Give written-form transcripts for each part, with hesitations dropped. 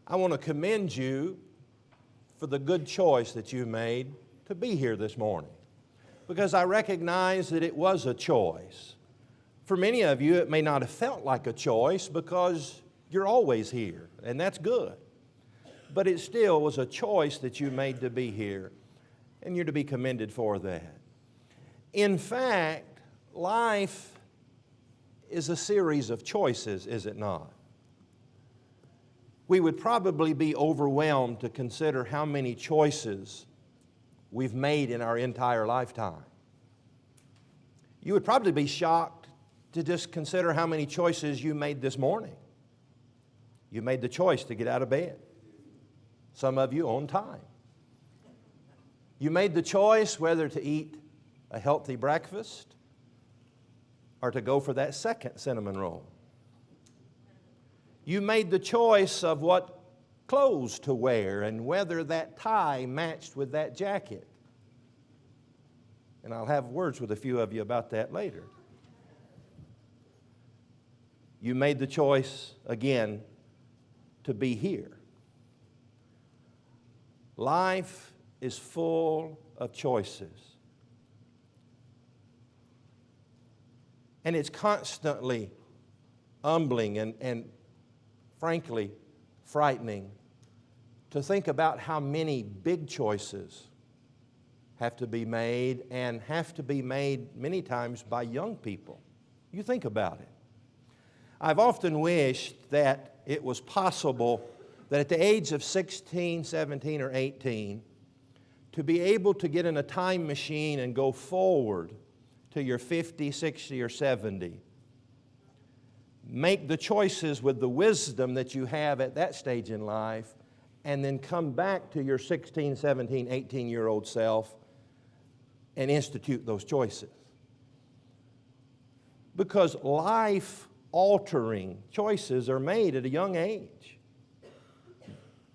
I want to commend you for the good choice that you made to be here this morning, because I recognize that it was a choice. For many of you, it may not have felt like a choice because you're always here, and that's good. But it still was a choice that you made to be here, and you're to be commended for that. In fact, life is a series of choices, is it not? We would probably be overwhelmed to consider how many choices we've made in our entire lifetime. You would probably be shocked to just consider how many choices you made this morning. You made the choice to get out of bed. Some of you on time. You made the choice whether to eat a healthy breakfast or to go for that second cinnamon roll. You made the choice of what clothes to wear and whether that tie matched with that jacket. And I'll have words with a few of you about that later. You made the choice, again, to be here. Life is full of choices. And it's constantly humbling and frankly frightening to think about how many big choices have to be made, and have to be made many times by young people. You think about it. I've often wished that it was possible that at the age of 16, 17, or 18, to be able to get in a time machine and go forward to your 50, 60, or 70. Make the choices with the wisdom that you have at that stage in life, and then come back to your 16, 17, 18-year-old self and institute those choices. Because life-altering choices are made at a young age.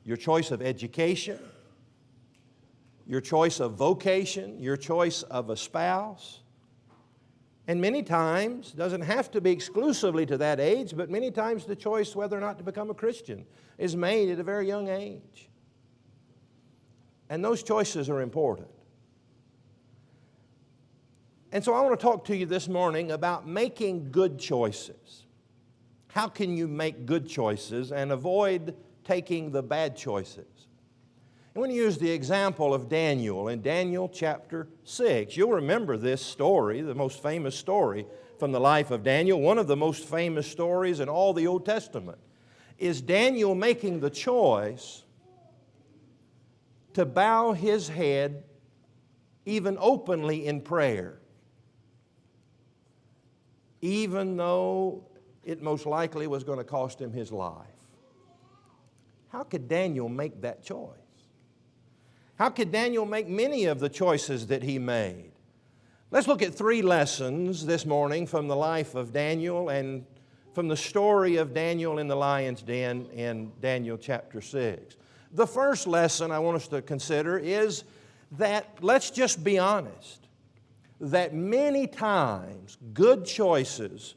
Your choice of education, your choice of vocation, your choice of a spouse. And many times, doesn't have to be exclusively to that age, but many times the choice whether or not to become a Christian is made at a very young age. And those choices are important. And so I want to talk to you this morning about making good choices. How can you make good choices and avoid taking the bad choices? I'm going to use the example of Daniel in Daniel chapter 6. You'll remember this story, the most famous story from the life of Daniel. One of the most famous stories in all the Old Testament is Daniel making the choice to bow his head even openly in prayer, even though it most likely was going to cost him his life. How could Daniel make that choice? How could Daniel make many of the choices that he made? Let's look at 3 lessons this morning from the life of Daniel and from the story of Daniel in the lion's den in Daniel chapter 6. The first lesson I want us to consider is that, let's just be honest, that many times good choices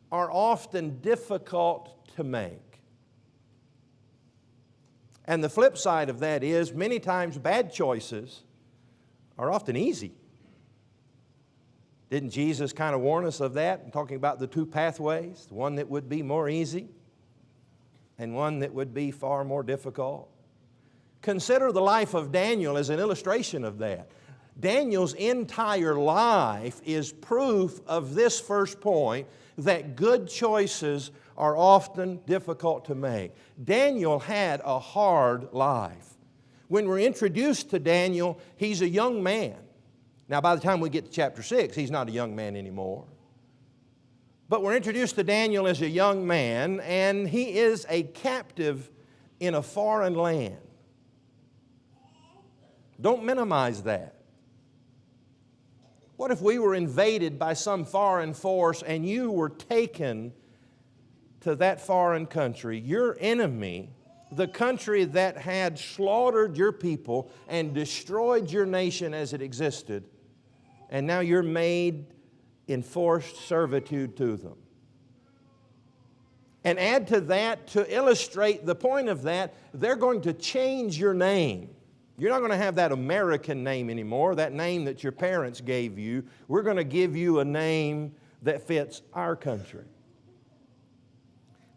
are often difficult to make. And the flip side of that is many times bad choices are often easy. Didn't Jesus kind of warn us of that, talking about the 2 pathways, one that would be more easy and one that would be far more difficult? Consider the life of Daniel as an illustration of that. Daniel's entire life is proof of this first point, that good choices are often difficult to make. Daniel had a hard life. When we're introduced to Daniel, he's a young man. Now, by the time we get to chapter 6, he's not a young man anymore. But we're introduced to Daniel as a young man, and he is a captive in a foreign land. Don't minimize that. What if we were invaded by some foreign force and you were taken to that foreign country, your enemy, the country that had slaughtered your people and destroyed your nation as it existed, and now you're made in forced servitude to them? And add to that, to illustrate the point of that, they're going to change your name. You're not going to have that American name anymore, that name that your parents gave you. We're going to give you a name that fits our country.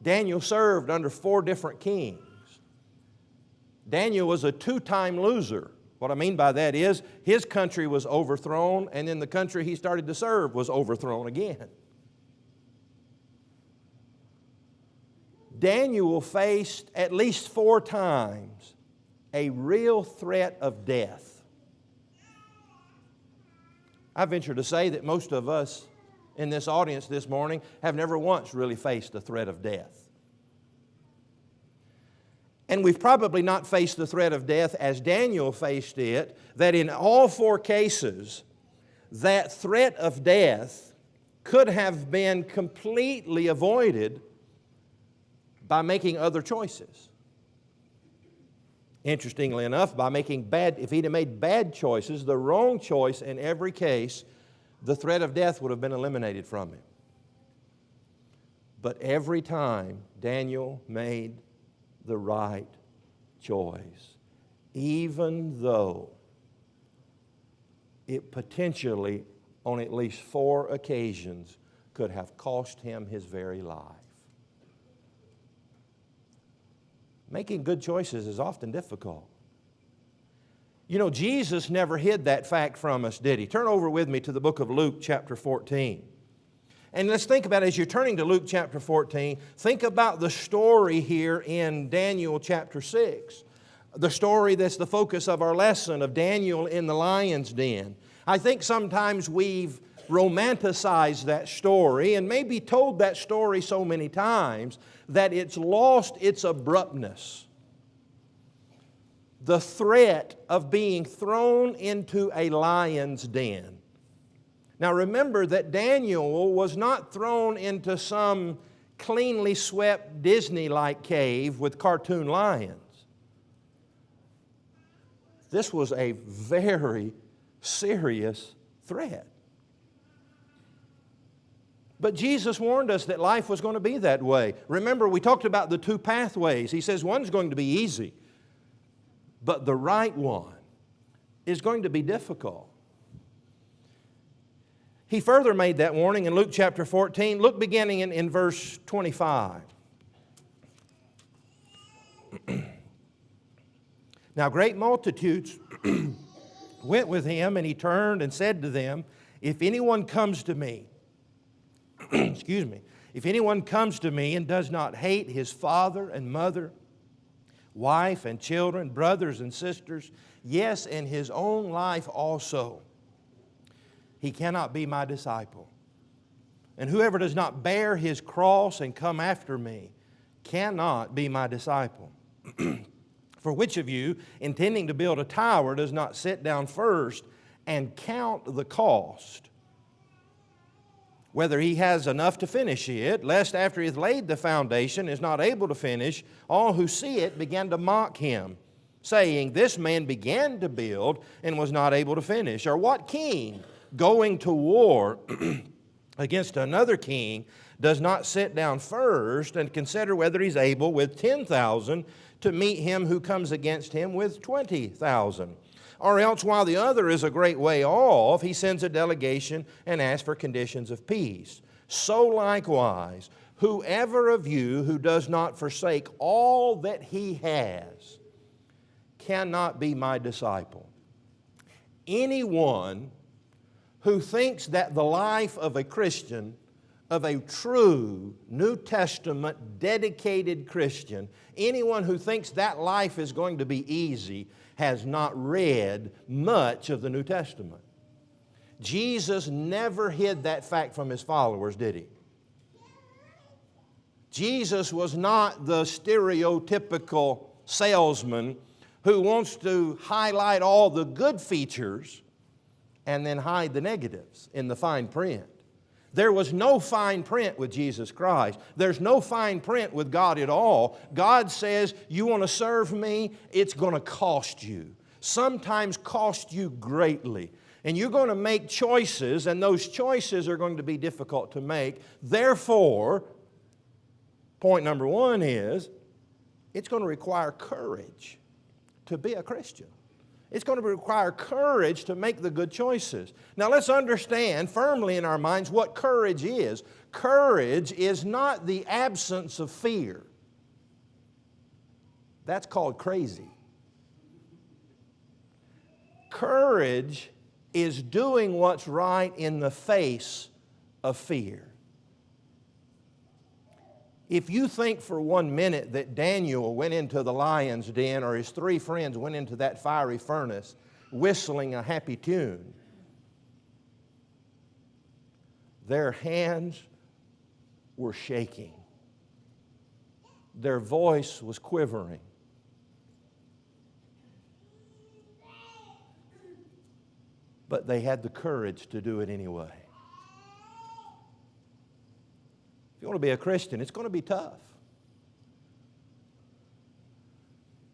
Daniel served under 4 different kings. Daniel was a 2-time loser. What I mean by that is his country was overthrown, and then the country he started to serve was overthrown again. Daniel faced at least 4 times a real threat of death. I venture to say that most of us in this audience this morning have never once really faced the threat of death. And we've probably not faced the threat of death as Daniel faced it, that in all 4 cases, that threat of death could have been completely avoided by making other choices. Interestingly enough, if he'd have made bad choices, the wrong choice in every case, the threat of death would have been eliminated from him. But every time Daniel made the right choice, even though it potentially, on at least 4 occasions, could have cost him his very life. Making good choices is often difficult. You know, Jesus never hid that fact from us, did He? Turn over with me to the book of Luke, chapter 14. And let's think about, as you're turning to Luke chapter 14, think about the story here in Daniel chapter 6. The story that's the focus of our lesson of Daniel in the lion's den. I think sometimes we've romanticized that story and maybe told that story so many times that it's lost its abruptness. The threat of being thrown into a lion's den. Now remember that Daniel was not thrown into some cleanly swept Disney-like cave with cartoon lions. This was a very serious threat. But Jesus warned us that life was going to be that way. Remember, we talked about the 2 pathways. He says one's going to be easy, but the right one is going to be difficult. He further made that warning in Luke chapter 14. Look beginning in verse 25. Now great multitudes went with him, and he turned and said to them, if anyone comes to me, if anyone comes to me and does not hate his father and mother, wife and children, brothers and sisters, yes, and his own life also, he cannot be my disciple. And whoever does not bear his cross and come after me cannot be my disciple. For which of you, intending to build a tower, does not sit down first and count the cost, whether he has enough to finish it, lest after he hath laid the foundation, is not able to finish, all who see it begin to mock him, saying, this man began to build and was not able to finish. Or what king, going to war against another king, does not sit down first and consider whether he's able with 10,000 to meet him who comes against him with 20,000? Or else, while the other is a great way off, he sends a delegation and asks for conditions of peace. So likewise, whoever of you who does not forsake all that he has cannot be my disciple. Anyone who thinks that the life of a Christian, of a true New Testament dedicated Christian, anyone who thinks that life is going to be easy has not read much of the New Testament. Jesus never hid that fact from his followers, did he? Jesus was not the stereotypical salesman who wants to highlight all the good features and then hide the negatives in the fine print. There was no fine print with Jesus Christ. There's no fine print with God at all. God says, you want to serve me? It's going to cost you. Sometimes cost you greatly. And you're going to make choices, and those choices are going to be difficult to make. Therefore, point number one is it's going to require courage to be a Christian. It's going to require courage to make the good choices. Now let's understand firmly in our minds what courage is. Courage is not the absence of fear. That's called crazy. Courage is doing what's right in the face of fear. If you think for 1 minute that Daniel went into the lion's den or his 3 friends went into that fiery furnace whistling a happy tune, their hands were shaking. Their voice was quivering. But they had the courage to do it anyway. If you want to be a Christian, it's going to be tough.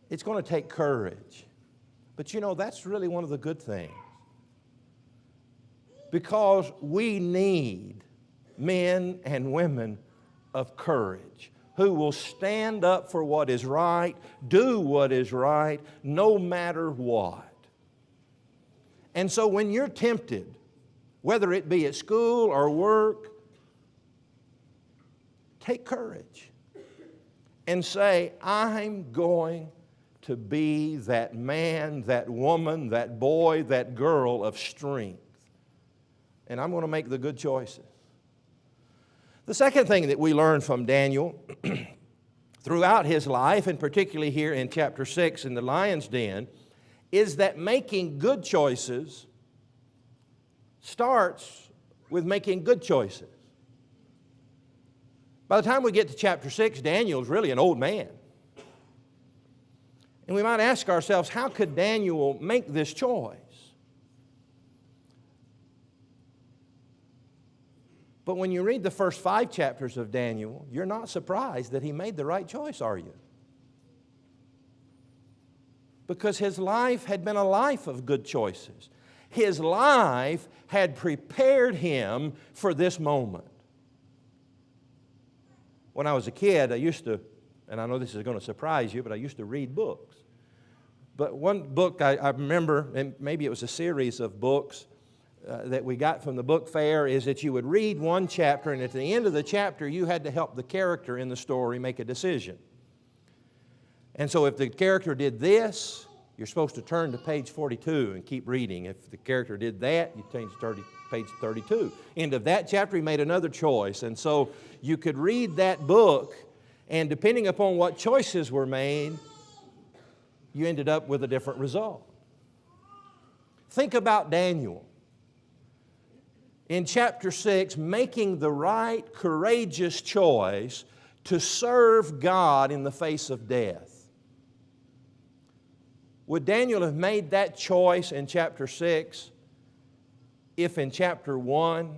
It's going to take courage. But you know, that's really one of the good things. Because we need men and women of courage who will stand up for what is right, do what is right, no matter what. And so when you're tempted, whether it be at school or work, take courage and say, I'm going to be that man, that woman, that boy, that girl of strength. And I'm going to make the good choices. The second thing that we learn from Daniel throughout his life, and particularly here in chapter 6 in the lion's den, is that making good choices starts with making good choices. By the time we get to chapter 6, Daniel's really an old man. And we might ask ourselves, how could Daniel make this choice? But when you read the first 5 chapters of Daniel, you're not surprised that he made the right choice, are you? Because his life had been a life of good choices. His life had prepared him for this moment. When I was a kid, I used to, and I know this is going to surprise you, but I used to read books. But one book I remember, and maybe it was a series of books that we got from the book fair, is that you would read one chapter, and at the end of the chapter, you had to help the character in the story make a decision. And so if the character did this, you're supposed to turn to page 42 and keep reading. If the character did that, you change to page 32. End of that chapter, he made another choice. And so you could read that book, and depending upon what choices were made, you ended up with a different result. Think about Daniel. In chapter 6, making the right, courageous choice to serve God in the face of death. Would Daniel have made that choice in chapter 6 if in chapter 1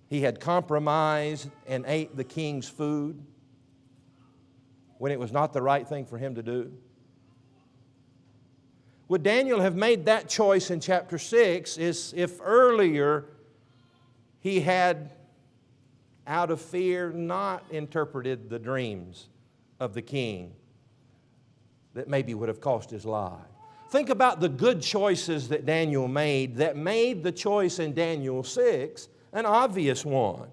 he had compromised and ate the king's food when it was not the right thing for him to do? Would Daniel have made that choice in chapter 6 if earlier he had, out of fear, not interpreted the dreams of the king that maybe would have cost his life? Think about the good choices that Daniel made that made the choice in Daniel 6 an obvious one.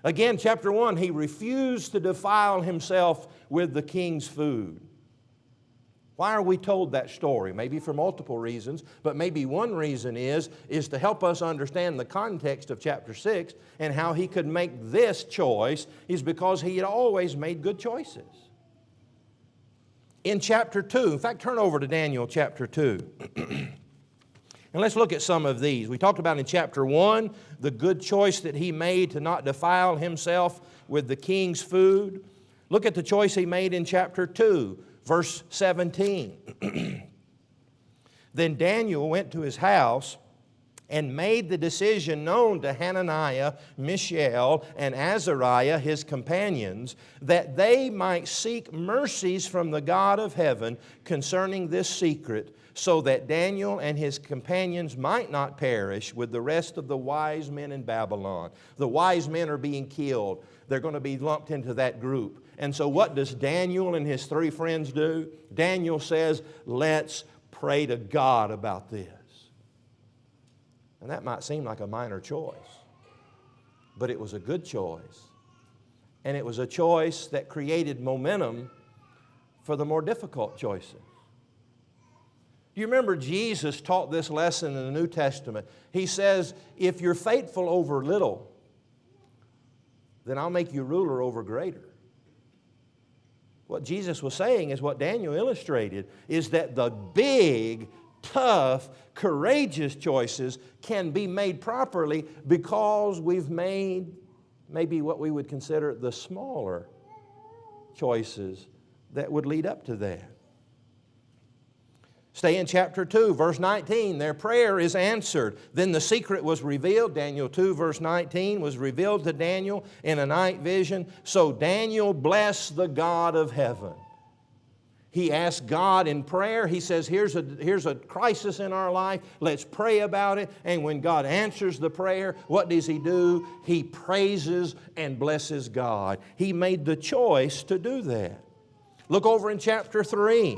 Again, chapter 1, he refused to defile himself with the king's food. Why are we told that story? Maybe for multiple reasons, but maybe one reason is to help us understand the context of chapter 6 and how he could make this choice is because he had always made good choices. In chapter 2, in fact, turn over to Daniel chapter 2. And let's look at some of these. We talked about in chapter 1 the good choice that he made to not defile himself with the king's food. Look at the choice he made in chapter 2, verse 17. Then Daniel went to his house and made the decision known to Hananiah, Mishael, and Azariah, his companions, that they might seek mercies from the God of heaven concerning this secret, so that Daniel and his companions might not perish with the rest of the wise men in Babylon. The wise men are being killed. They're going to be lumped into that group. And so what does Daniel and his three friends do? Daniel says, let's pray to God about this. And that might seem like a minor choice, but it was a good choice. And it was a choice that created momentum for the more difficult choices. Do you remember Jesus taught this lesson in the New Testament? He says, if you're faithful over little, then I'll make you ruler over greater. What Jesus was saying is what Daniel illustrated, is that the big, tough, courageous choices can be made properly because we've made maybe what we would consider the smaller choices that would lead up to that. Stay in chapter 2, verse 19. Their prayer is answered. Then the secret was revealed. Daniel 2, verse 19 was revealed to Daniel in a night vision. So Daniel blessed the God of heaven. He asked God in prayer. He says, here's a crisis in our life. Let's pray about it. And when God answers the prayer, what does He do? He praises and blesses God. He made the choice to do that. Look over in chapter 3.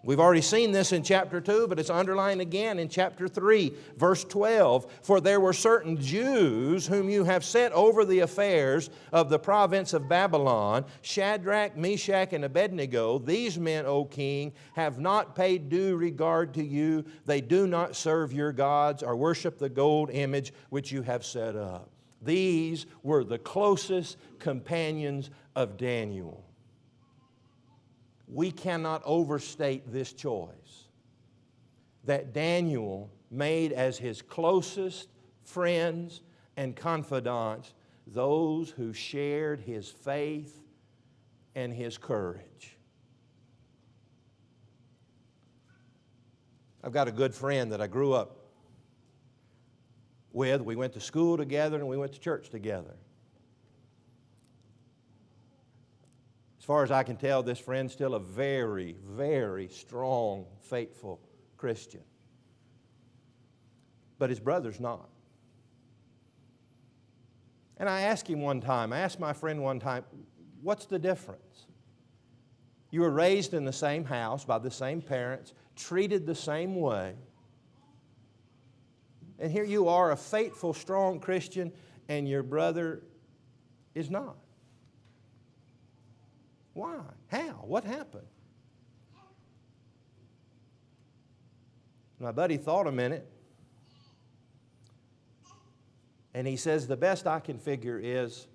We've already seen this in chapter 2, but it's underlined again in chapter 3, verse 12. For there were certain Jews whom you have set over the affairs of the province of Babylon, Shadrach, Meshach, and Abednego. These men, O king, have not paid due regard to you. They do not serve your gods or worship the gold image which you have set up. These were the closest companions of Daniel. We cannot overstate this choice that Daniel made as his closest friends and confidants, those who shared his faith and his courage. I've got a good friend that I grew up with. We went to school together and we went to church together. As far as I can tell, this friend's still a very, very strong, faithful Christian. But his brother's not. And I asked my friend one time, what's the difference? You were raised in the same house by the same parents, treated the same way. And here you are, a faithful, strong Christian, and your brother is not. Why? How? What happened? My buddy thought a minute, and he says, the best I can figure is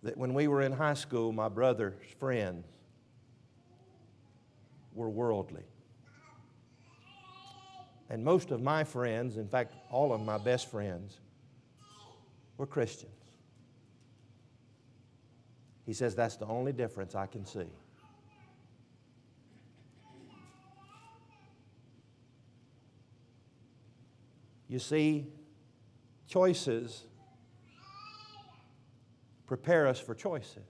that when we were in high school, my brother's friends were worldly. And most of my friends, in fact, all of my best friends, were Christians. He says that's the only difference I can see. You see, choices prepare us for choices.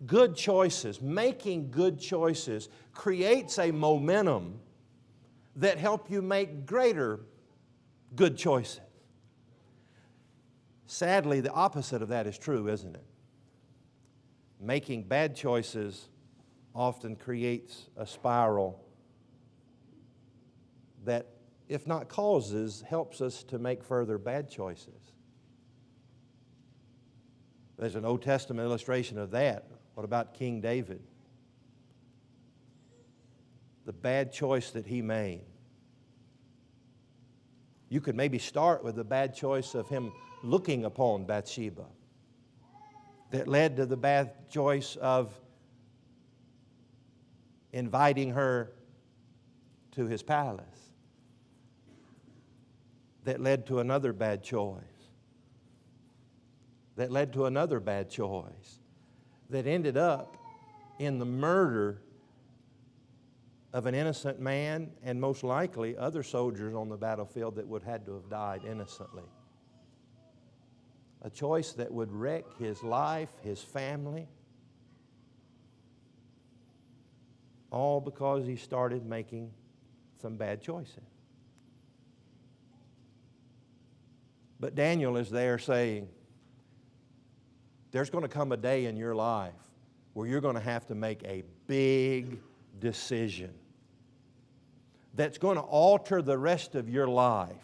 Good choices, making good choices, creates a momentum that help you make greater good choices. Sadly, the opposite of that is true, isn't it? Making bad choices often creates a spiral that, if not causes, helps us to make further bad choices. There's an Old Testament illustration of that. What about King David? The bad choice that he made. You could maybe start with the bad choice of him looking upon Bathsheba, that led to the bad choice of inviting her to his palace, that led to another bad choice, that led to another bad choice, that ended up in the murder of an innocent man and most likely other soldiers on the battlefield that would have had to have died innocently. A choice that would wreck his life, his family. all because he started making some bad choices. But Daniel is there saying, there's going to come a day in your life where you're going to have to make a big decision that's going to alter the rest of your life.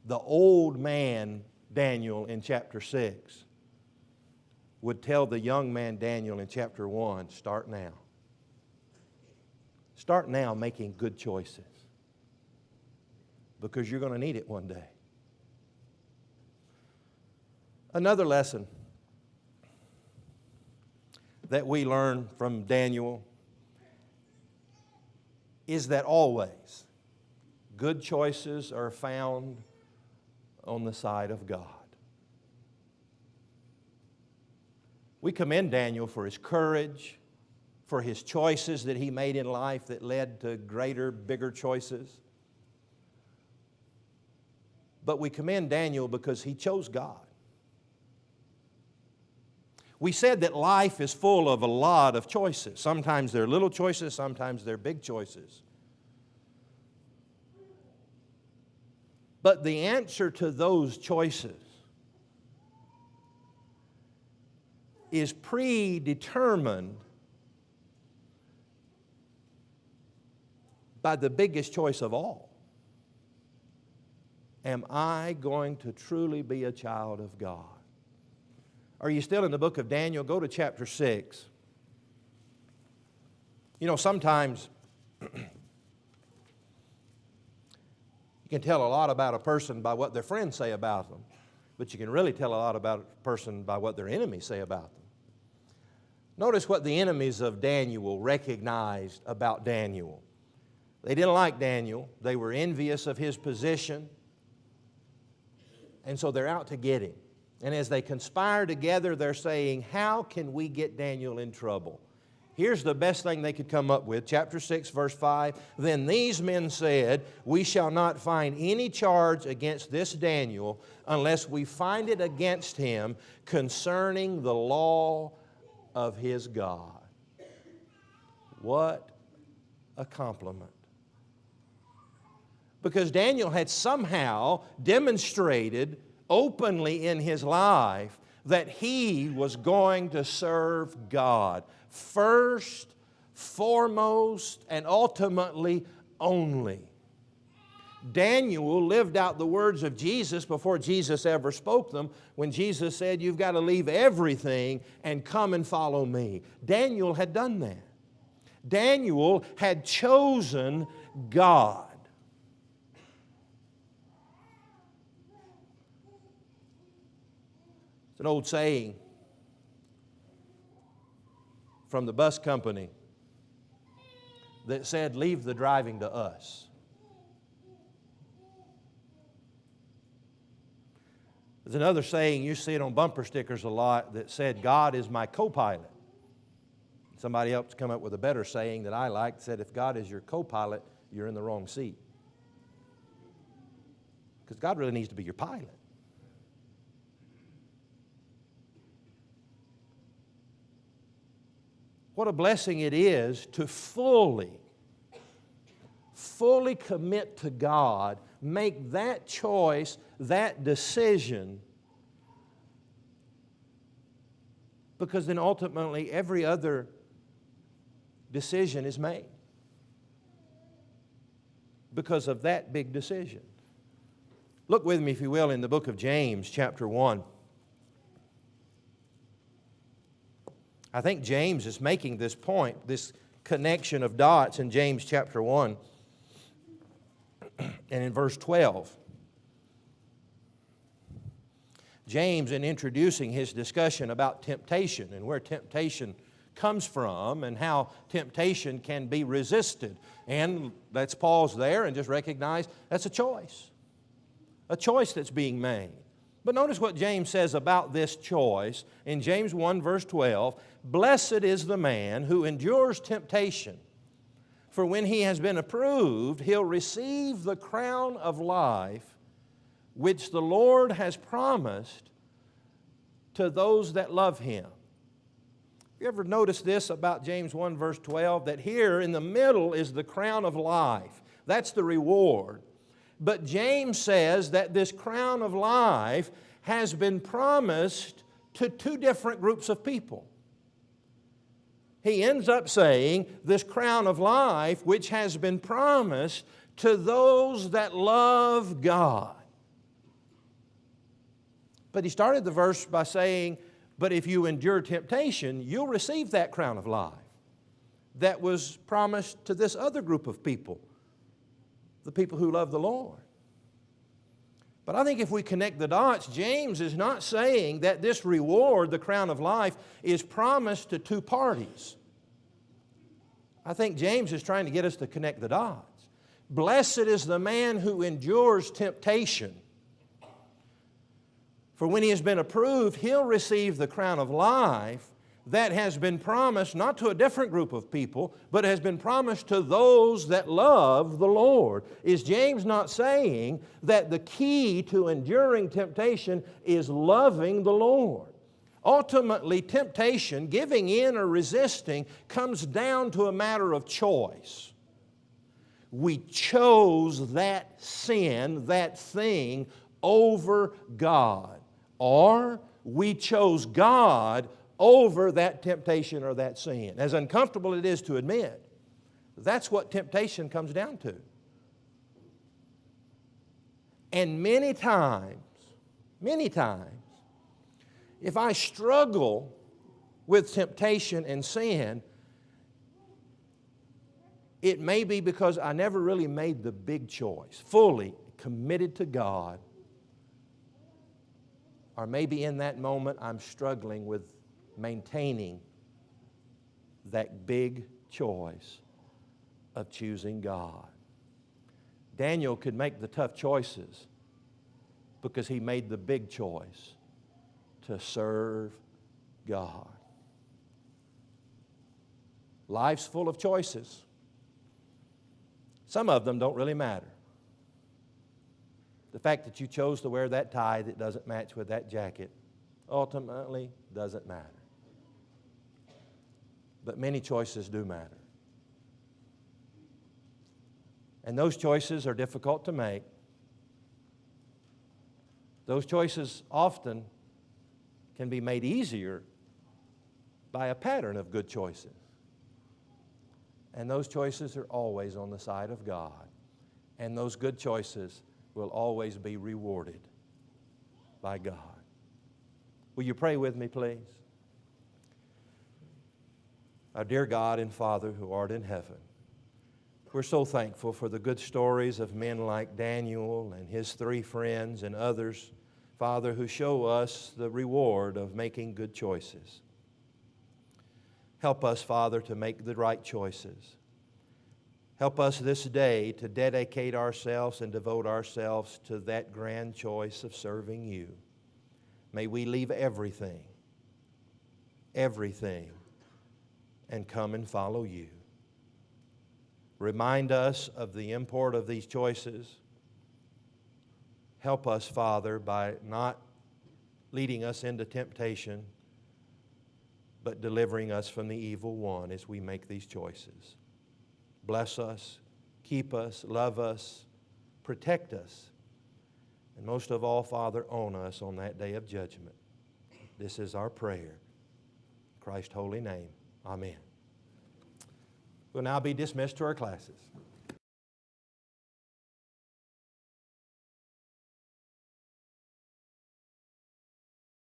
The old man, Daniel, in chapter 6, would tell the young man, Daniel, in chapter 1, start now. Start now making good choices, because you're going to need it one day. Another lesson that we learn from Daniel is that always good choices are found on the side of God. We commend Daniel for his courage, for his choices that he made in life that led to greater, bigger choices. But we commend Daniel because he chose God. We said that life is full of a lot of choices. Sometimes they're little choices, sometimes they're big choices. But the answer to those choices is predetermined by the biggest choice of all. Am I going to truly be a child of God? Are you still in the book of Daniel? Go to chapter 6. You know, sometimes you can tell a lot about a person by what their friends say about them, but you can really tell a lot about a person by what their enemies say about them. Notice what the enemies of Daniel recognized about Daniel. They didn't like Daniel. They were envious of his position, and so they're out to get him. And as they conspire together, they're saying, how can we get Daniel in trouble? Here's the best thing they could come up with. Chapter 6, verse 5. Then these men said, we shall not find any charge against this Daniel unless we find it against him concerning the law of his God. What a compliment. Because Daniel had somehow demonstrated openly in his life that he was going to serve God first, foremost, and ultimately only. Daniel lived out the words of Jesus before Jesus ever spoke them, when Jesus said, you've got to leave everything and come and follow me. Daniel had done that. Daniel had chosen God. It's an old saying from the bus company that said, leave the driving to us. There's another saying, you see it on bumper stickers a lot, that said, God is my co-pilot. Somebody else come up with a better saying that I liked, said, if God is your co-pilot, you're in the wrong seat. Because God really needs to be your pilot. What a blessing it is to fully commit to God, make that choice, that decision, because then ultimately every other decision is made because of that big decision. Look with me, if you will, in the book of James, chapter 1. I think James is making this point, this connection of dots in James chapter 1 and in verse 12. James, in introducing his discussion about temptation and where temptation comes from and how temptation can be resisted. And let's pause there and just recognize that's a choice that's being made. But notice what James says about this choice in James 1 verse 12. Blessed is the man who endures temptation, for when he has been approved, he'll receive the crown of life which the Lord has promised to those that love Him. You ever notice this about James 1 verse 12? That here in the middle is the crown of life. That's the reward. But James says that this crown of life has been promised to two different groups of people. He ends up saying this crown of life which has been promised to those that love God. But he started the verse by saying, but if you endure temptation, you'll receive that crown of life that was promised to this other group of people, the people who love the Lord. But I think if we connect the dots, James is not saying that this reward, the crown of life, is promised to two parties. I think James is trying to get us to connect the dots. Blessed is the man who endures temptation. For when he has been approved, he'll receive the crown of life that has been promised not to a different group of people, but has been promised to those that love the Lord. Is James not saying that the key to enduring temptation is loving the Lord? Ultimately, temptation, giving in or resisting, comes down to a matter of choice. We chose that sin, that thing, over God. Or we chose God over that temptation or that sin. As uncomfortable it is to admit, that's what temptation comes down to. And many times, if I struggle with temptation and sin, it may be because I never really made the big choice, fully committed to God. Or maybe in that moment I'm struggling with maintaining that big choice of choosing God. Daniel could make the tough choices because he made the big choice to serve God. Life's full of choices. Some of them don't really matter. The fact that you chose to wear that tie that doesn't match with that jacket ultimately doesn't matter. But many choices do matter. And those choices are difficult to make. Those choices often can be made easier by a pattern of good choices. And those choices are always on the side of God. And those good choices will always be rewarded by God. Will you pray with me, please? Our dear God and Father who art in heaven, we're so thankful for the good stories of men like Daniel and his three friends and others, Father, who show us the reward of making good choices. Help us, Father, to make the right choices. Help us this day to dedicate ourselves and devote ourselves to that grand choice of serving You. May we leave everything, and come and follow You. Remind us of the import of these choices. Help us, Father, by not leading us into temptation, but delivering us from the evil one as we make these choices. Bless us, keep us, love us, protect us, and most of all, Father, own us on that day of judgment. This is our prayer. In Christ's holy name, amen. We'll now be dismissed to our classes.